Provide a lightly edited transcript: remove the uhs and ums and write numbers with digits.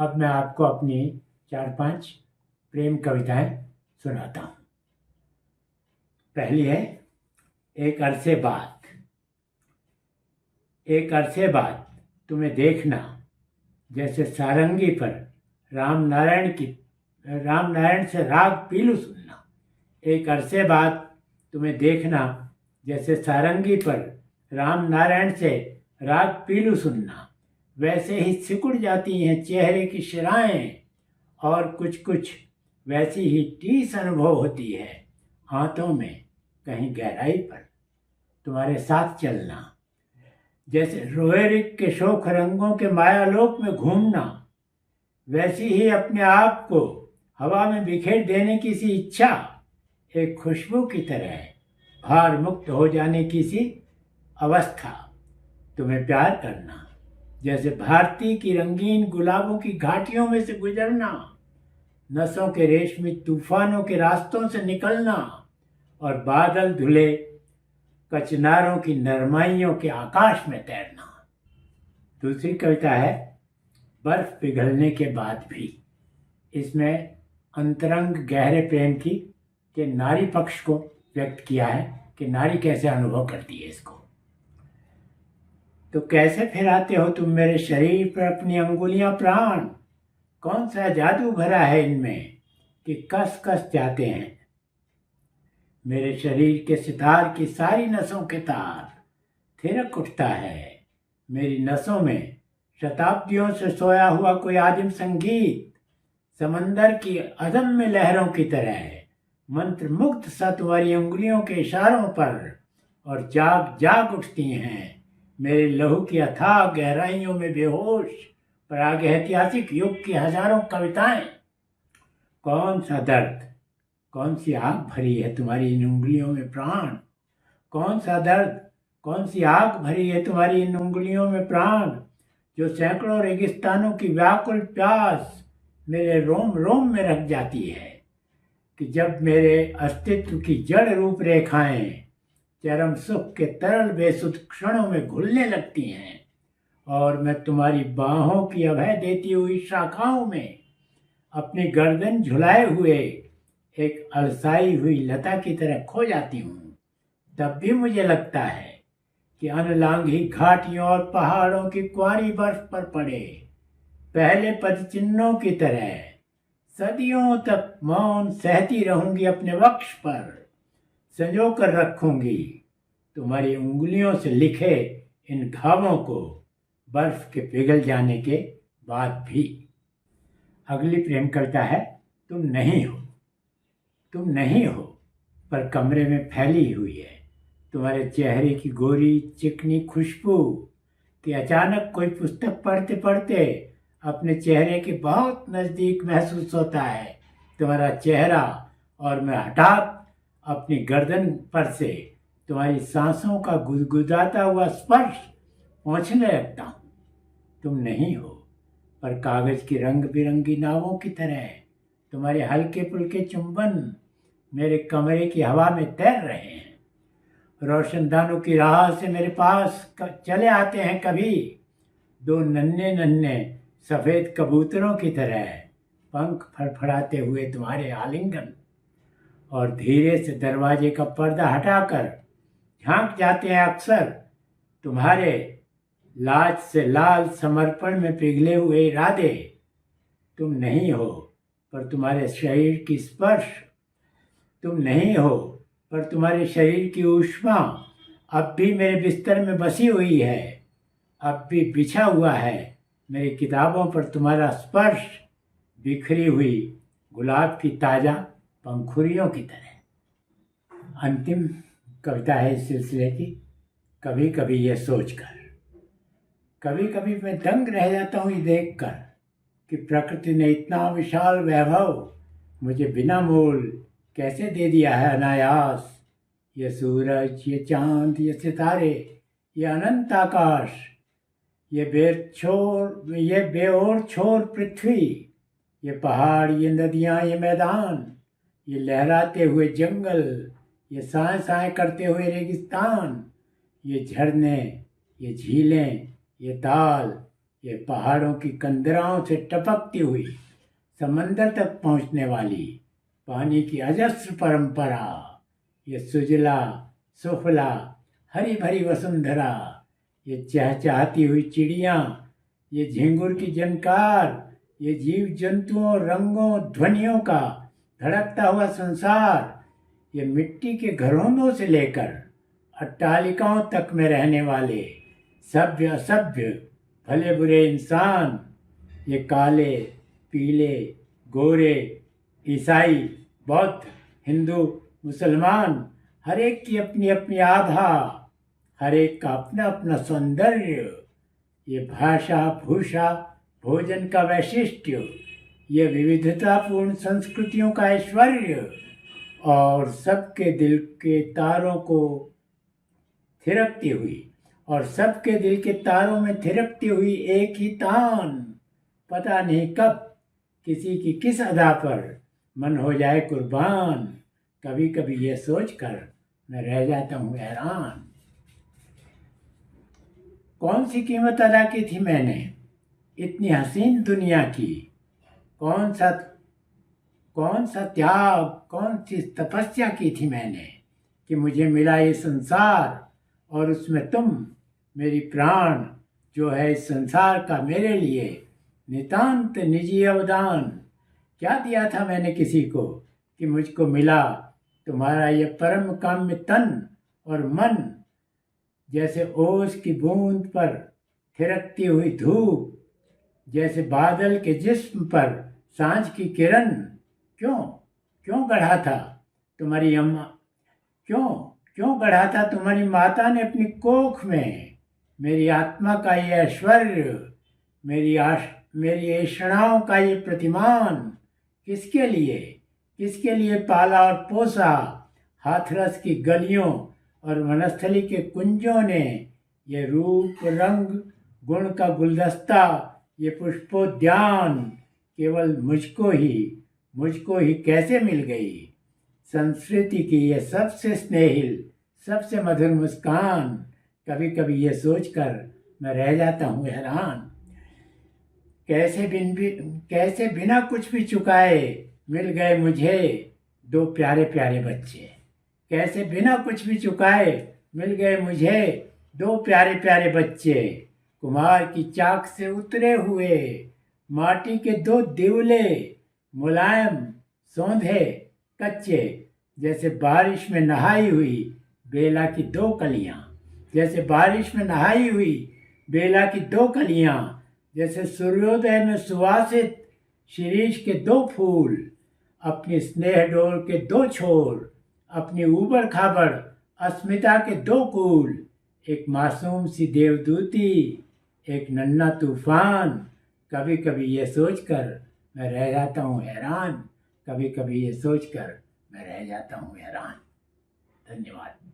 अब मैं आपको अपनी 4-5 प्रेम कविताएं सुनाता हूँ। पहली है एक अरसे बाद तुम्हें देखना, जैसे सारंगी पर राम नारायण से राग पीलू सुनना। एक अरसे बाद तुम्हें देखना, जैसे सारंगी पर राम नारायण से राग पीलू सुनना। वैसे ही सिकुड़ जाती हैं चेहरे की शिराएं, और कुछ वैसी ही टीस अनुभव होती है हाथों में कहीं गहराई पर तुम्हारे साथ चलना। जैसे रोएरिक के शोक रंगों के मायालोक में घूमना, वैसी ही अपने आप को हवा में बिखेर देने की सी इच्छा। एक खुशबू की तरह भार मुक्त हो जाने की सी अवस्था। तुम्हें प्यार करना, जैसे भारती की रंगीन गुलाबों की घाटियों में से गुजरना। नसों के रेशमी तूफानों के रास्तों से निकलना, और बादल धुले कचनारों की नरमाइयों के आकाश में तैरना। दूसरी कविता है बर्फ पिघलने के बाद भी। इसमें अंतरंग गहरे प्रेम के नारी पक्ष को व्यक्त किया है कि नारी कैसे अनुभव करती है इसको। तो कैसे फिराते हो तुम मेरे शरीर पर अपनी अंगुलियां प्राण, कौन सा जादू भरा है इनमें कि कस कस जाते हैं मेरे शरीर के सितार की सारी नसों के तार। थिरक उठता है मेरी नसों में शताब्दियों से सोया हुआ कोई आदिम संगीत। समंदर की अदम्य लहरों की तरह मंत्र मुग्ध सा तुम्हारी उंगलियों के इशारों पर, और जाग उठती हैं मेरे लहू की अथाह गहराइयों में बेहोश प्रागैतिहासिक युग की हजारों कविताएं। कौन सा दर्द, कौन सी आग भरी है तुम्हारी इन उंगलियों में प्राण। कौन सा दर्द, कौन सी आग भरी है तुम्हारी इन उंगलियों में प्राण, जो सैकड़ों रेगिस्तानों की व्याकुल प्यास मेरे रोम रोम में रख जाती है। कि जब मेरे अस्तित्व की जड़ रूपरेखाएं चरम सुख के तरल बेसुध क्षणों में घुलने लगती हैं, और मैं तुम्हारी बाहों की अभय देती हुई शाखाओं में अपनी गर्दन झुलाए हुए एक अलसाई हुई लता की तरह खो जाती हूँ। तब भी मुझे लगता है कि अनलांघी घाटियों और पहाड़ों की क्वारी बर्फ पर पड़े पहले पदचिन्हों की तरह सदियों तक मौन सहती रहूंगी। अपने वक्ष पर संजो कर रखूंगी तुम्हारी उंगलियों से लिखे इन घावों को, बर्फ के पिघल जाने के बाद भी। अगली प्रेम कविता है तुम नहीं हो पर कमरे में फैली हुई है तुम्हारे चेहरे की गोरी चिकनी खुशबू। कि अचानक कोई पुस्तक पढ़ते पढ़ते अपने चेहरे के बहुत नज़दीक महसूस होता है तुम्हारा चेहरा, और मैं हठात अपनी गर्दन पर से तुम्हारी सांसों का गुदगुदाता हुआ स्पर्श पहुँचने लगता हूँ। तुम नहीं हो पर कागज की रंग बिरंगी नावों की तरह तुम्हारे हल्के फुल्के चुंबन मेरे कमरे की हवा में तैर रहे हैं। रोशनदानों की राह से मेरे पास चले आते हैं कभी दो नन्हे नन्हे सफ़ेद कबूतरों की तरह पंख फड़फड़ाते हुए तुम्हारे आलिंगन, और धीरे से दरवाजे का पर्दा हटाकर झांक जाते हैं अक्सर तुम्हारे लाज से लाल समर्पण में पिघले हुए इरादे। तुम नहीं हो पर तुम्हारे शरीर की स्पर्श, तुम नहीं हो पर तुम्हारे शरीर की ऊष्मा अब भी मेरे बिस्तर में बसी हुई है, अब भी बिछा हुआ है मेरी किताबों पर तुम्हारा स्पर्श, बिखरी हुई गुलाब की ताज़ा पंखुड़ियों की तरह। अंतिम कविता है इस सिलसिले की, कभी कभी ये सोचकर। कभी कभी मैं दंग रह जाता हूँ ये देखकर कि प्रकृति ने इतना विशाल वैभव मुझे बिना मोल कैसे दे दिया है अनायास। ये सूरज, ये चांद, ये सितारे, ये अनंत आकाश, ये बेओर छोर पृथ्वी, ये पहाड़, ये नदियाँ, ये मैदान, ये लहराते हुए जंगल, ये साए साए करते हुए रेगिस्तान, ये झरने, ये झीलें, ये ताल, ये पहाड़ों की कंदराओं से टपकती हुई समंदर तक पहुंचने वाली पानी की अजस्र परंपरा, ये सुजला सुफला हरी भरी वसुंधरा, ये चहचहाती हुई चिड़िया, ये झिंगुर की झनकार, ये जीव जंतुओं रंगों ध्वनियों का धड़कता हुआ संसार, ये मिट्टी के घरौंदों से लेकर अट्टालिकाओं तक में रहने वाले सभ्य असभ्य भले बुरे इंसान, ये काले पीले गोरे ईसाई बौद्ध हिंदू मुसलमान, हर एक की अपनी अपनी आभा, हर एक का अपना अपना सौंदर्य, ये भाषा भूषा भोजन का वैशिष्ट्य, ये विविधतापूर्ण संस्कृतियों का ऐश्वर्य, और सबके दिल के तारों को थिरकती हुई और सबके दिल के तारों में थिरकती हुई एक ही तान, पता नहीं कब किसी की किस अदा पर मन हो जाए कुर्बान। कभी कभी ये सोचकर मैं रह जाता हूँ हैरान। कौन सी कीमत अदा की थी मैंने इतनी हसीन दुनिया की, कौन सा त्याग, कौन सी तपस्या की थी मैंने कि मुझे मिला ये संसार, और उसमें तुम मेरी प्राण जो है इस संसार का मेरे लिए नितांत निजी अवदान। क्या दिया था मैंने किसी को कि मुझको मिला तुम्हारा ये परम काम्य तन और मन, जैसे ओस की बूंद पर थिरकती हुई धूप, जैसे बादल के जिस्म पर सांझ की किरण। क्यों गढ़ा था तुम्हारी अम्मा, क्यों गढ़ा था तुम्हारी माता ने अपनी कोख में मेरी आत्मा का ये ऐश्वर्य, मेरी ऐषणाओं का ये प्रतिमान। किसके लिए पाला और पोसा हाथरस की गलियों और वनस्थली के कुंजों ने ये रूप रंग गुण का गुलदस्ता, ये पुष्पोद्यान केवल मुझको ही कैसे मिल गई। संस्कृति की ये सबसे स्नेहिल सबसे मधुर मुस्कान, कभी कभी ये सोचकर मैं रह जाता हूँ हैरान। कैसे बिना कुछ भी चुकाए मिल गए मुझे दो प्यारे प्यारे बच्चे। कैसे बिना कुछ भी चुकाए मिल गए मुझे दो प्यारे प्यारे बच्चे। कुम्हार की चाक से उतरे हुए माटी के दो दिवले, मुलायम सौंधे कच्चे, जैसे बारिश में नहाई हुई बेला की दो कलियां। जैसे बारिश में नहाई हुई बेला की दो कलियां, जैसे सूर्योदय में सुवासित शिरीष के दो फूल, अपनी स्नेह डोर के दो छोर, अपनी ऊबड़ खाबड़ अस्मिता के दो कूल, एक मासूम सी देवदूती, एक नन्हा तूफान। कभी कभी ये सोचकर मैं रह जाता हूँ हैरान। कभी कभी ये सोचकर मैं रह जाता हूँ हैरान। धन्यवाद।